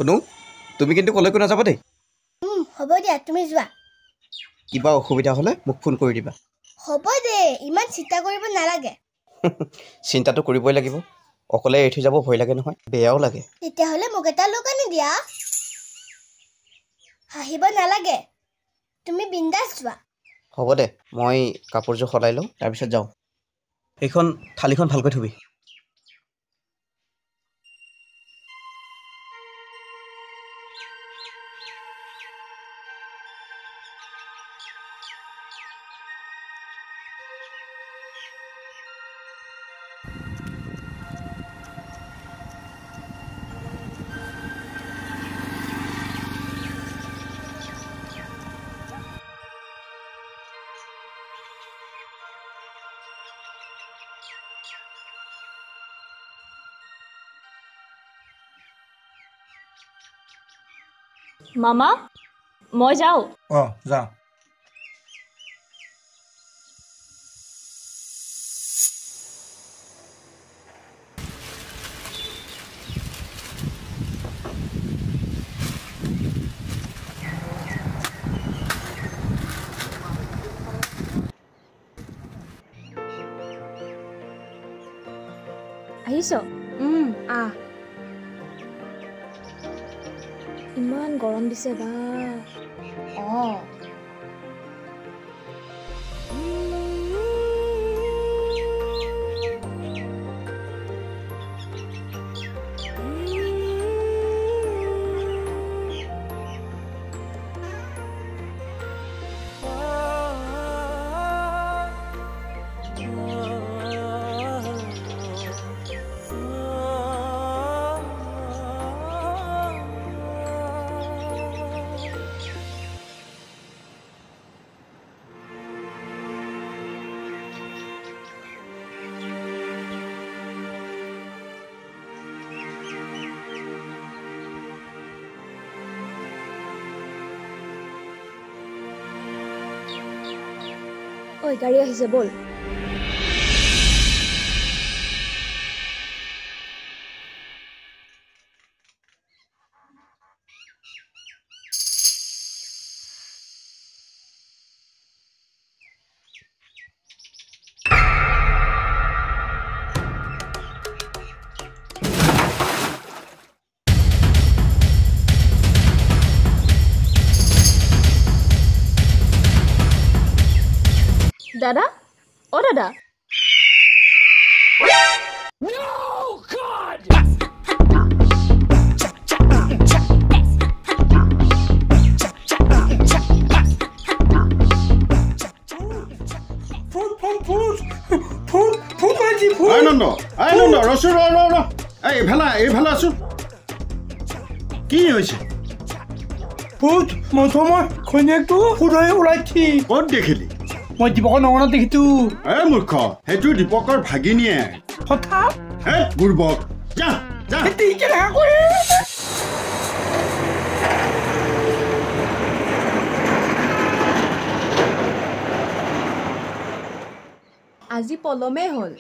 শুনো তুমি কিন্তু কলৈকো নাযাবা দেই হ'ব দিয়া তুমি যোৱা কিবা অসুবিধা হ'লে মোক ফোন কৰি দিবা হ'ব দে ইমান চিন্তা কৰিব নালাগে চিন্তাটো কৰিবই লাগিব অকলে এৰি থৈ যাব ভয় লাগে নহয় বেয়াও লাগে তেতিয়াহ'লে মোক এটা লগ আনি দিয়া হাঁহিব নালাগে তুমি বিন্দাছ যোৱা হ'ব দে মই কাপোৰযোৰ সলাই লওঁ তাৰপিছত যাওঁ এইখন থালিখন ভালকৈ থবি মামা মই যাওঁ যা আহিছ ইমান গৰম দিছে বা ঐ গাড়ী আহিছে বল দাদা ও দাদা আনন্দ ৰচো ৰ এইফালে আছো কি হৈছে ভূত মই ঘৈণীয়েকটো সুধৰি ওলাইছি ক'ত দেখিলি মই দীপকৰ নগৰত দেখিছো মূৰ্খ সেইটো দীপকৰ ভাগিনীয়ে হঠাৎ বুৰ্বক যা আজি পলমে হ'ল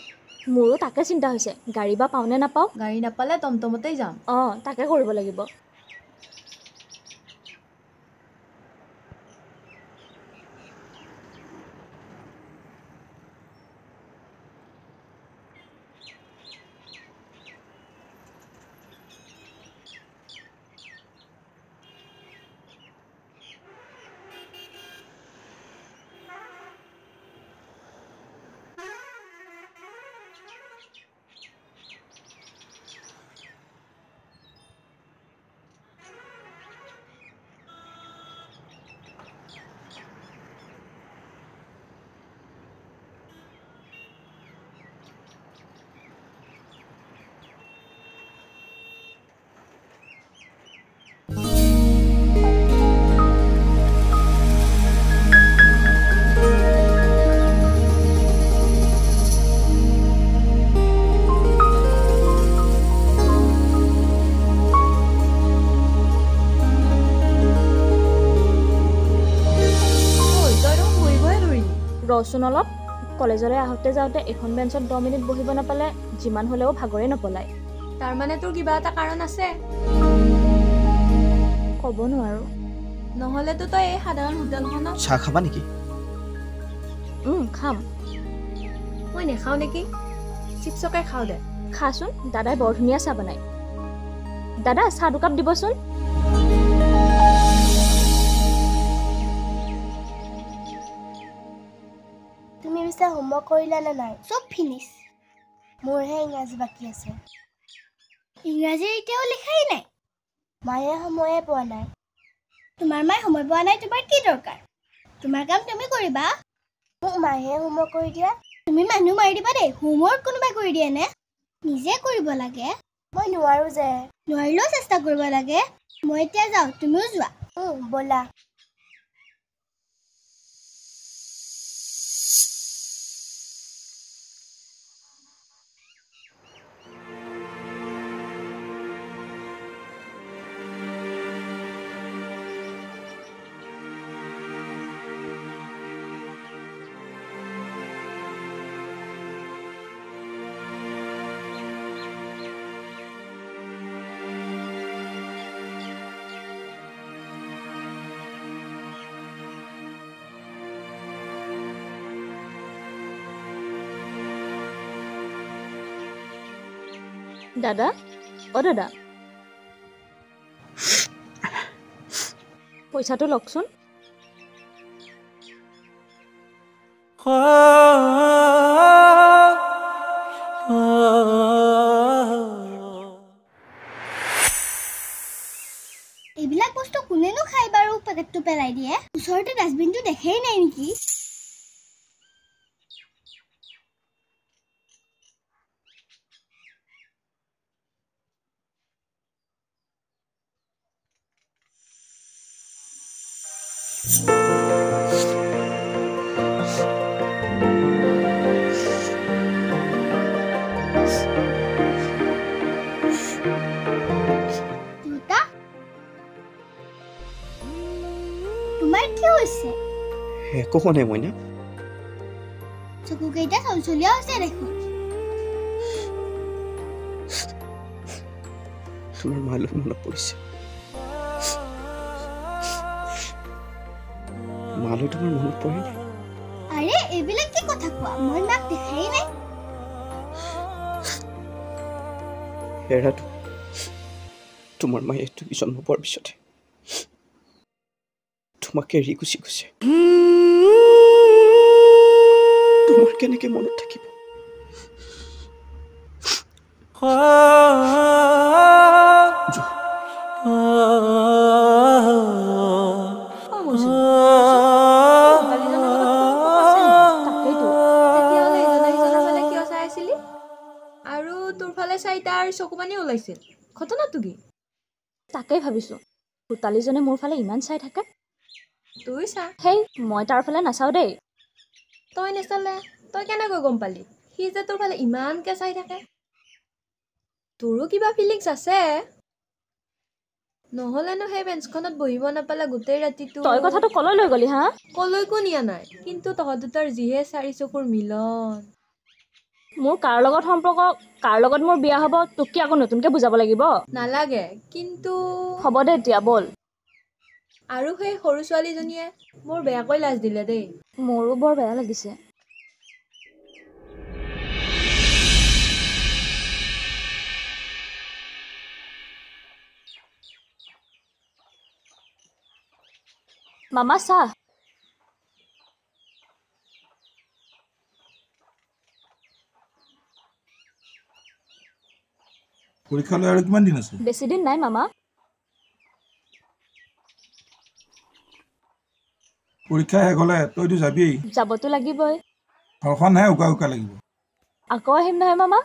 মোৰো তাকে চিন্তা হৈছে গাড়ী বা পাওনে নাপাওঁ গাড়ী নাপালে টমটমতেই যাম তাকে কৰিব লাগিব ৰচোন অলপ কলেজলৈ আহোঁতে যাওঁতে এখন বেঞ্চত 10 মিনিট বহিব নাপালে যিমান হ'লেও ভাগৰে নপলায় তাৰমানে তোৰ কিবা এটা কাৰণ আছে ক'ব নোৱাৰো নহ'লেতো তই এই সাধাৰণ হোটেলখনত চাহ খাবা নেকি খাম মই নেখাওঁ নেকি চিপছকে খাওঁ দে খাচোন দাদাই বৰ ধুনীয়া চাহ বনায় দাদা চাহ দুকাপ দিবচোন তুমি পিছে হোমৱৰ্ক কৰিলা নে নাই চব ফিনিছ মোৰহে ইংৰাজী বাকী আছে ইংৰাজী এতিয়াও লিখাই নাই মায়ে সময়ে পোৱা নাই তোমাৰ মায়ে সময় পোৱা নাই তোমাৰ কি দৰকাৰ তোমাৰ কাম তুমি কৰিবা মোক মায়ে হোমৱৰ্ক কৰি দিয়া তুমি মানুহ মাৰি দিবা দেই হোমৱৰ্ক কোনোবাই কৰি দিয়ে নে নিজে কৰিব লাগে মই নোৱাৰো যে নোৱাৰিলেও চেষ্টা কৰিব লাগে মই এতিয়া যাওঁ তুমিও যোৱা ব'লা দাদা দাদা পইচাটো লওকচোন এইবিলাক বস্তু কোনেনো খাই বাৰু পেকেটটো পেলাই দিয়ে ওচৰতে ডাষ্টবিনটো দেখাই নাই নেকি তোমাৰ কি হৈছে একো হোৱা নাই মইনা চকুকেইটা চলচলীয়া হৈছে দেখোন তোমাৰ মালৈ মনত পৰিছে মালৈ তোমাৰ মনত পৰে নে আৰে এইবিলাক কি কথা কোৱা মই মাক দেখাই নাই হেৰাটো তোমাৰ মায়ে তুমি জন্ম পোৱাৰ পিছতে তোমাকে এৰি গুচি গৈছে তোমাৰ কেনেকে মনত থাকিব আৰু তোৰ ফালে চাই তাৰ চকুপানী ওলাইছিল ঘটনাটো কি তাকেই ভাবিছো ভূতালীজনে মোৰ ফালে ইমান চাই থাকে তুই চা হেই মই তাৰ ফালে নাচাওঁ দেই তই নেচালে তই কেনেকৈ গম পালি সি যে তোৰ ফালে ইমানকে চাই থাকে তোৰো কিবা ফিলিংছ আছে নহ'লেনো সেই বেঞ্চখনত বহিব নাপালে গোটেই ৰাতিটো তই কথাটো কলৈ লৈ গলি হা কলৈকো নিয়া নাই কিন্তু তহঁত দুটাৰ যিহে চাৰি চকুৰ মিলন মোৰ কাৰ লগত সম্পৰ্ক কাৰ লগত মোৰ বিয়া হ'ব তোক কি আকৌ নতুনকে বুজাব লাগিব নালাগে কিন্তু হ'ব দে এতিয়া বল আৰু সেই সৰু ছোৱালীজনীয়ে মোৰ বেয়াকৈ লাজ দিলে দেই মোৰো বৰ বেয়া লাগিছে মামা চাহ পৰীক্ষালৈ আৰু কিমান দিন আছে বেছি দিন নাই মামা পৰীক্ষা শেষ হ'লে তইতো যাবি যাবতো লাগিবই ঘৰখনহে উকা উকা লাগিব আকৌ আহিম নহয় মামা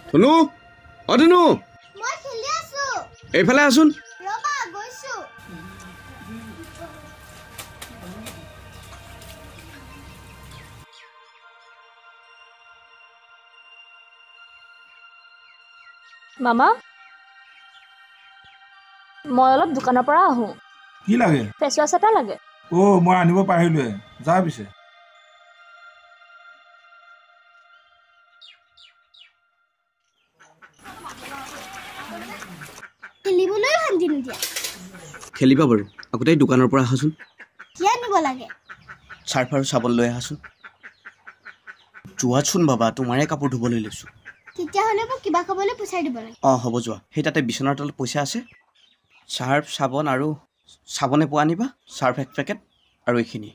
ধনু ধনু মই খেলি আছো এইফালে আছোন ৰবা গৈছো মামা মই অলপ দোকানৰ পৰা আহোঁ কি লাগে ফেচ ৱাছ এটা লাগে মই আনিব পাৰিলোৱে যা পিছে খেলিবলৈ শান্তি নিদিয়া খেলিবা বাৰু আগতে দোকানৰ পৰা আহাচোন কি আনিব লাগে চাৰ্ফ আৰু চাবোন লৈ আহাচোন যোৱাচোন বাবা তোমাৰে কাপোৰ ধুবলৈ লৈছোঁ তেতিয়াহ'লে মোক কিবা খাবলৈ পইচাই দিব লাগে হ'ব যোৱা সেই তাতে বিচনাৰ তলত পইচা আছে চাৰ্ফ চাবোন আৰু চাবোনে পোৱা আনিবা চাৰ্ফ 1 পেকেট আৰু এইখিনি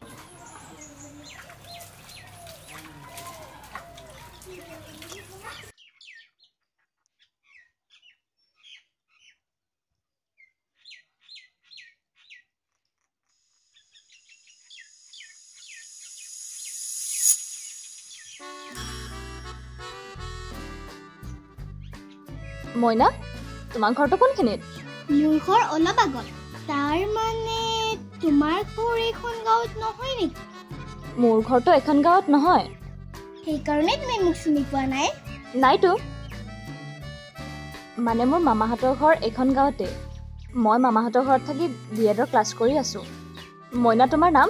মইনা তোমাৰ ঘৰটো কোনখিনিত মোৰ ঘৰ অলপ আগত তাৰ মানে তোমাৰ ঘৰ এইখন গাঁৱত নহয় নেকি মোৰ ঘৰটো এখন গাঁৱত নহয় সেইকাৰণে তুমি মোক চিনি পোৱা নাই নাইতো মানে মোৰ মামাহঁতৰ ঘৰ এখন গাঁৱতে মই মামাহঁতৰ ঘৰত থাকি বিএডৰ ক্লাছ কৰি আছোঁ মইনা তোমাৰ নাম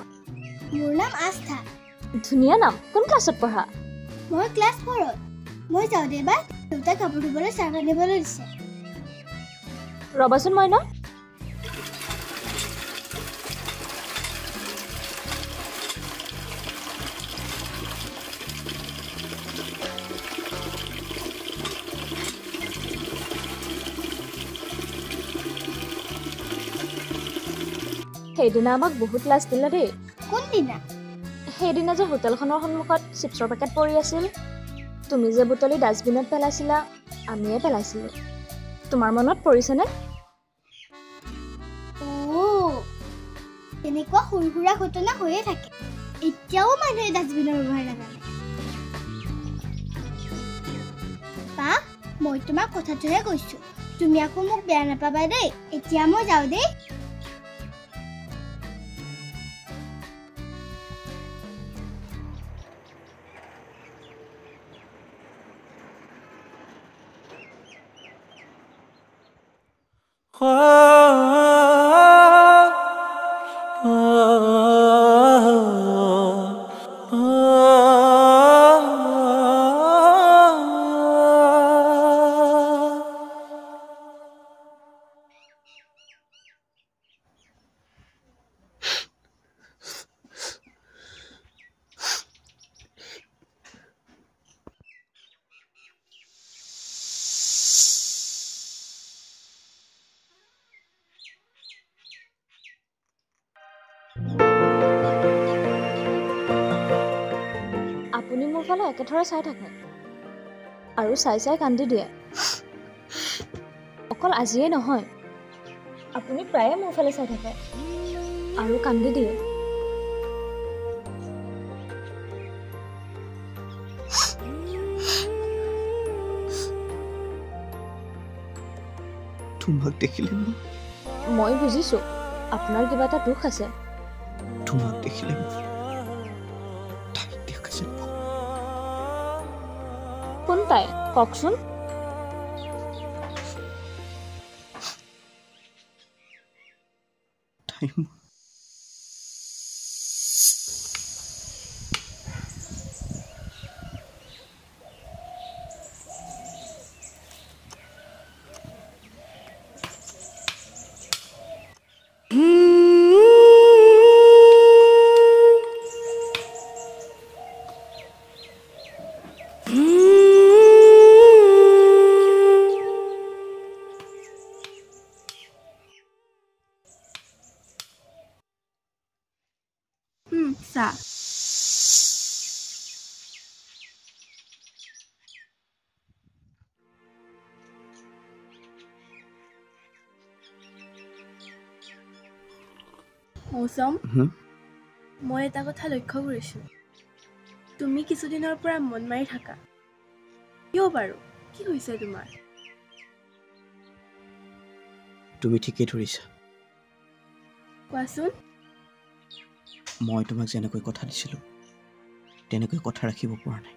মোৰ নাম আস্থা ধুনীয়া নাম কোন ক্লাছত পঢ়া মই ক্লাছ 4ত মই যাওঁ দে বা দেউতাই কাপোৰ ধুবলৈ চাহ আনিবলৈ দিছে ৰ'বাচোন মইনা সেইদিনা আমাক বহুত লাজ দিলে দেই কোনদিনা সেইদিনা যে হোটেলখনৰ সন্মুখত চিপছৰ পেকেট পৰি আছিল তুমি যে বুটলি ডাষ্টবিনত পেলাইছিলা আমিয়ে পেলাইছিলোঁ তোমাৰ মনত পৰিছেনে তেনেকুৱা সৰু সুৰা ঘটনা হৈয়ে থাকে এতিয়াও মানুহে ডাষ্টবিনৰ ব্যৱহাৰ নাজানে বা মই তোমাক কথাটোহে কৈছোঁ তুমি আকৌ মোক বেয়া নাপাবা দেই এতিয়া মই যাওঁ দেই আপুনি মোৰ ফালে একেথৰে চাই থাকে আৰু চাই চাই কান্দি দিয়ে অকল আজিয়ে নহয় আপুনি প্ৰায়ে মোৰ ফালে চাই থাকে আৰু কান্দি দিয়ে তোমাক দেখিলে মই বুজিছোঁ আপোনাৰ কিবা এটা দুখ আছে তোমাক দেখিলে কোন তাই কওকচোন চা মৌচম মই এটা কথা লক্ষ্য কৰিছোঁ তুমি কিছুদিনৰ পৰা মন মাৰি থাকা কিয় বাৰু কি হৈছে তোমাৰ তুমি ঠিকেই ধৰিছা কোৱাচোন মই তোমাক যেনেকৈ কথা দিছিলোঁ তেনেকৈ কথা ৰাখিব পৰা নাই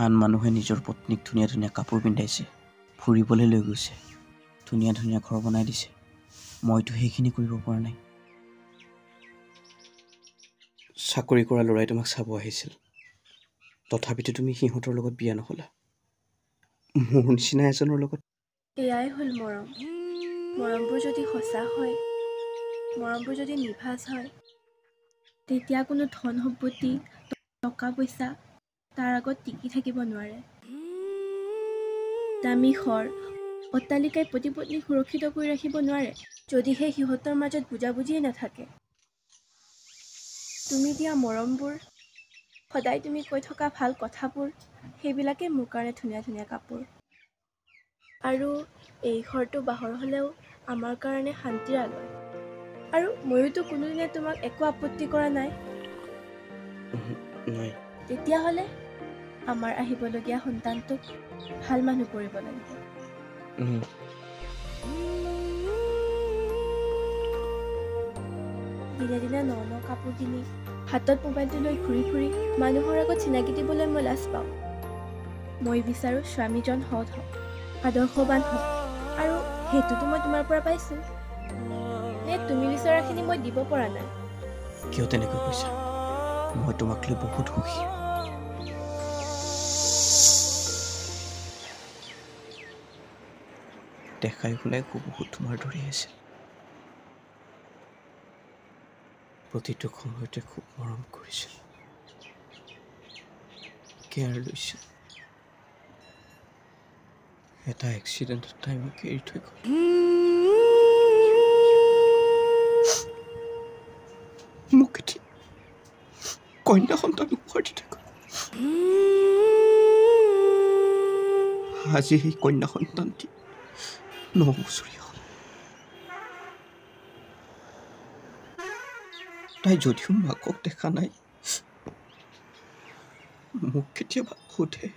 আন মানুহে নিজৰ পত্নীক ধুনীয়া ধুনীয়া কাপোৰ পিন্ধাইছে ফুৰিবলৈ লৈ গৈছে ধুনীয়া ধুনীয়া ঘৰ বনাই দিছে মইতো সেইখিনি কৰিব পৰা নাই। চাকৰি কৰা ল'ৰাই তোমাক চাব আহিছিল, তথাপিতো তুমি সিহঁতৰ লগত বিয়া নহ'লা। মোৰ নিচিনা এজনৰ লগত। এয়াই হ'ল মৰম। মৰমবোৰ যদি সঁচা হয়, মৰমবোৰ যদি নিভাঁজ হয়, তেতিয়া কোনো ধন সম্পত্তি, টকা পইচা তাৰ আগত টিকি থাকিব নোৱাৰে। দামী ঘৰ, অট্টালিকাই পতি পত্নীক সুৰক্ষিত কৰি ৰাখিব নোৱাৰে, যদিহে সিহঁতৰ মাজত বুজাবুজিয়ে নাথাকে। তুমি দিয়া মৰমবোৰ, সদায় তুমি কৈ থকা ভাল কথাবোৰ, সেইবিলাকে মোৰ কাৰণে ধুনীয়া ধুনীয়া কাপোৰ। আৰু এই ঘৰটো বাহৰ হ'লেও আমাৰ কাৰণে শান্তিৰ আলয়। আৰু ময়োতো কোনোদিনে তোমাক একো আপত্তি কৰা নাই। নাই। তেতিয়াহ'লে আমাৰ আহিবলগীয়া সন্তানটোক ভাল মানুহ কৰিব লাগিব। দিনে দিনে ন ন কাপোৰ কিনি, হাতত মোবাইলটো লৈ ঘূৰি ফুৰি মানুহৰ আগত চিনাকি দিবলৈ মই লাজ পাওঁ। মই বিচাৰোঁ স্বামীজন সৎ হওক, আদৰ্শৱান হওক, আৰু সেইটোতো মই তোমাৰ পৰা পাইছোঁ। নে তুমি বিচৰাখিনি মই দিব পৰা নাই? কিয় তেনেকৈ কৈছা? মই তোমাক লৈ বহুত সুখী। দেখাই শুনাই বহুত তোমাৰ দৰে আছিল। প্ৰতিটো সময়তে খুব মৰম কৰিছিল, কেয়াৰ লৈছিল। এটা এক্সিডেণ্টত তাই মোক এৰি থৈ গ'ল। মোক এতিয়া কন্যা সন্তান উপহাৰ দি থাকক। আজি সেই কন্যা সন্তানটি 9 বছৰীয়া হ'ল। তাই যদিও মাকক দেখা নাই, মোক কেতিয়াবা সোধে,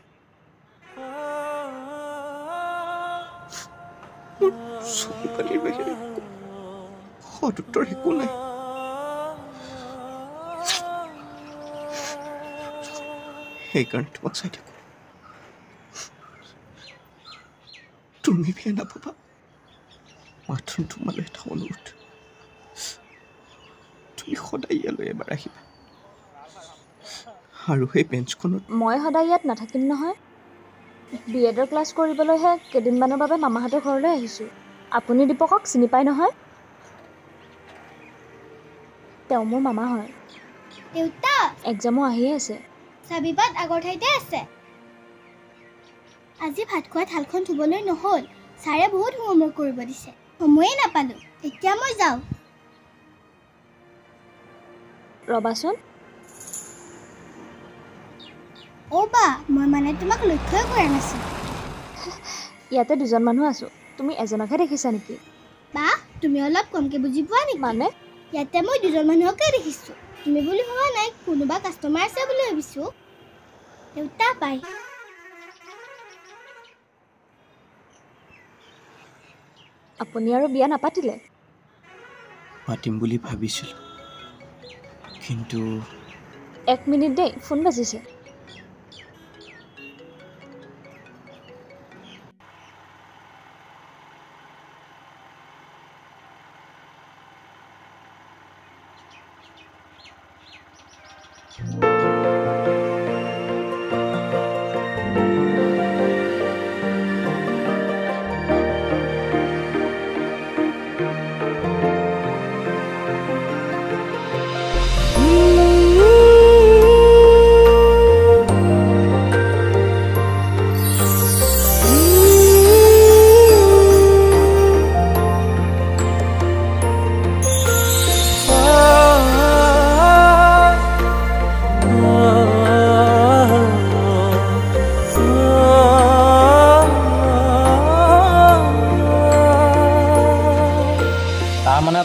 মোৰ চকু পানীৰ বাহিৰে সদুত্তৰ একো নাই। সেইকাৰণে তোমাক চাই থাকো। তুমি বেয়া নাপাবা, মাত্ৰ তোমালৈ এটা অনুৰোধ, তুমি সদায় ইয়ালৈ এবাৰ আহিবা। আৰু সেই বেঞ্চখনত মই সদায় ইয়াত নাথাকিম নহয়। BEdৰ ক্লাছ কৰিবলৈহে কেইদিনমানৰ বাবে মামাহঁতৰ ঘৰলৈ আহিছোঁ। আপুনি দীপকক চিনি পায় নহয়? তেওঁ মোৰ মামা হয়। দেউতা, এক্সামো আহিয়ে আছে। চাবিপাত আগৰ ঠাইতে আছে। আজি ভাত খোৱা থালখন ধুবলৈ নহ'ল। ছাৰে বহুত হোমৱৰ্ক কৰিব দিছে, সময়ে নাপালোঁ। এতিয়া মই যাওঁ। ৰবাচোন। অ' বা, মই মানে তোমাক লক্ষ্যই কৰা নাছিলোঁ। ইয়াতে দুজন মানুহ আছোঁ, তুমি এজনকহে দেখিছা নেকি? বা, তুমি অলপ কমকৈ বুজি পোৱা নেকি? মানে? ইয়াতে মই দুজন মানুহকে দেখিছোঁ। তুমি বুলি ভবা নাই, কোনোবা কাষ্টমাৰ আছে বুলি ভাবিছোঁ। দেউতা, বাই। আপুনি আৰু বিয়া নাপাতিলে? পাতিম বুলি ভাবিছিলোঁ, কিন্তু 1 মিনিট দেই, ফোন বাজিছে।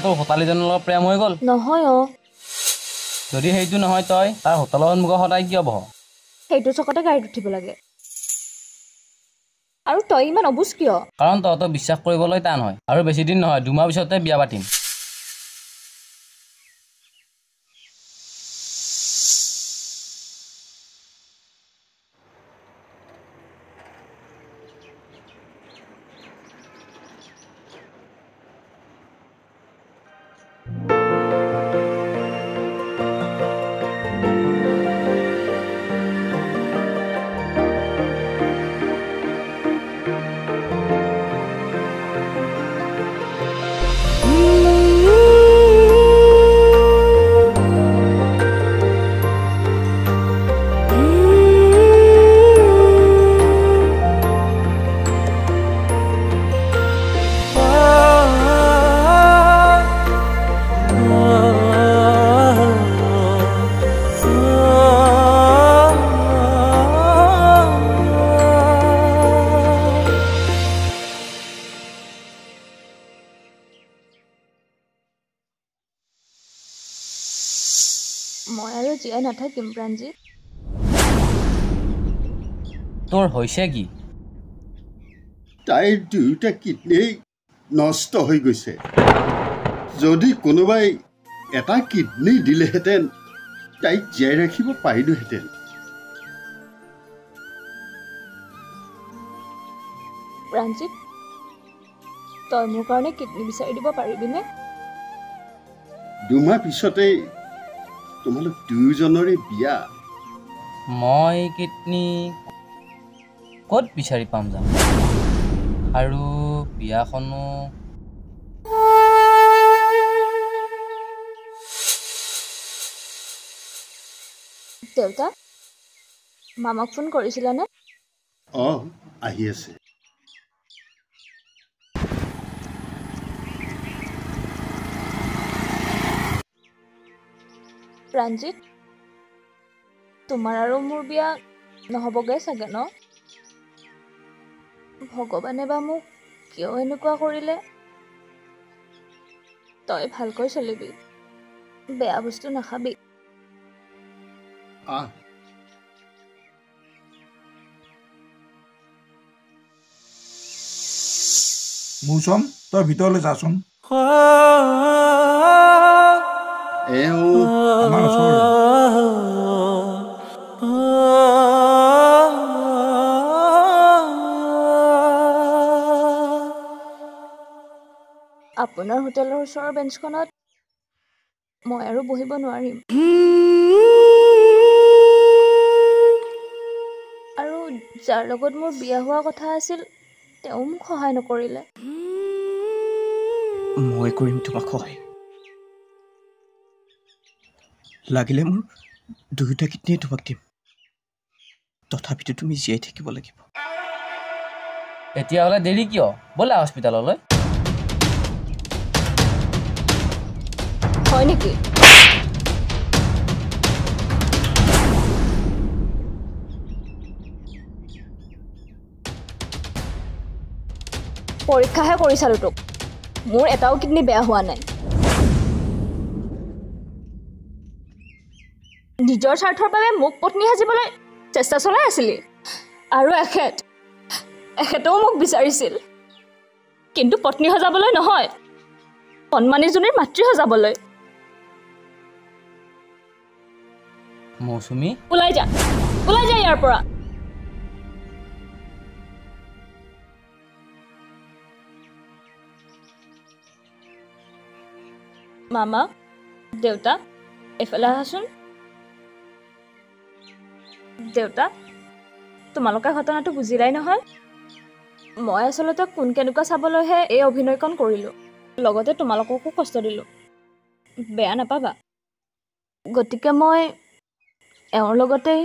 তোৰ হোটেলীজনৰ লগত প্ৰেম হৈ গ'ল? নহয় অ'। যদি সেইটো নহয়, তই তাৰ হোটেলৰ সন্মুখত সদায় কিয় বহ? সেইটো চকতে গাড়ীত উঠিব লাগে। আৰু তই ইমান অবুজ কিয়? কাৰণ তহঁতক বিশ্বাস কৰিবলৈ টান হয়, আৰু বেছি দিন নহয়, 2 মাহ পিছতে বিয়া পাতিম। জীয়াই নাথাকিম প্ৰাণজিৎ। তোৰ হৈছে কি? তাইৰ দুয়োটা কিডনী নষ্ট হৈ গৈছে। যদি কোনোবাই এটা কিডনী দিলেহেঁতেন তাইক জীয়াই ৰাখিব পাৰিলোহেঁতেন। প্ৰাণজিৎ, তই মোৰ কাৰণে কিডনী বিচাৰি দিব পাৰিবিনে? 2 মাহ পিছতেই তোমালোক দুয়োজনৰে বিয়া। মই কিডনী ক'ত বিচাৰি পাম যাম? আৰু বিয়াখনো দেউতা, মামাক ফোন কৰিছিলানে? আহি আছে। প্ৰাণজিৎ, তোমাৰ আৰু মোৰ বিয়া নহ'বগৈ চাগে ন? ভগৱানে বা মোক কিয় এনেকুৱা কৰিলে? তই ভালকৈ চলিবি, বেয়া বস্তু নাখাবি। মৌচম, তই ভিতৰলৈ যাচোন। আমাৰ ওচৰৰে। আপোনাৰ হোটেলৰ ওচৰৰ বেঞ্চখনত মই আৰু বহিব নোৱাৰিম। আৰু যাৰ লগত মোৰ বিয়া হোৱা কথা আছিল তেওঁ মোক সহায় নকৰিলে। মই কৰিম তোমাক সহায়। লাগিলে মোৰ দুয়োটা কিডনীয়ে তোমাক দিম, তথাপিতো তুমি জীয়াই থাকিব লাগিব। এতিয়াহ'লে দেৰি কিয়? ব'লা হস্পিটেললৈ। হয় নেকি? পৰীক্ষাহে কৰি চালো তোক, মোৰ এটাও কিডনী বেয়া হোৱা নাই। নিজৰ স্বাৰ্থৰ বাবে মোক পত্নী সাজিবলৈ চেষ্টা চলাই আছিলি, আৰু এখেতেও মোক বিচাৰিছিল, কিন্তু পত্নী সজাবলৈ নহয়, কণমানিজনীৰ মাতৃ সজাবলৈ। মৌচুমী, ওলাই যা ইয়াৰ পৰা। মামা, দেউতা, এইফালে আহাচোন। দেউতা, তোমালোকে ঘটনাটো বুজিলাই নহয়? মই আচলতে কোন কেনেকুৱা চাবলৈহে এই অভিনয়কণ কৰিলোঁ, লগতে তোমালোককো কষ্ট দিলোঁ, বেয়া নাপাবা। গতিকে মই এওঁৰ লগতেই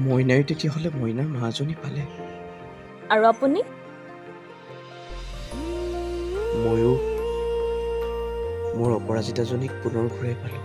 মইনাই তেতিয়াহ'লে মইনাৰ মাজনী পালে। আৰু আপুনি? ময়ো মোৰ অপৰাজিতাজনীক পুনৰ ঘূৰাই পালোঁ।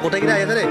গোটেইকেইটা আহি আছে দেই,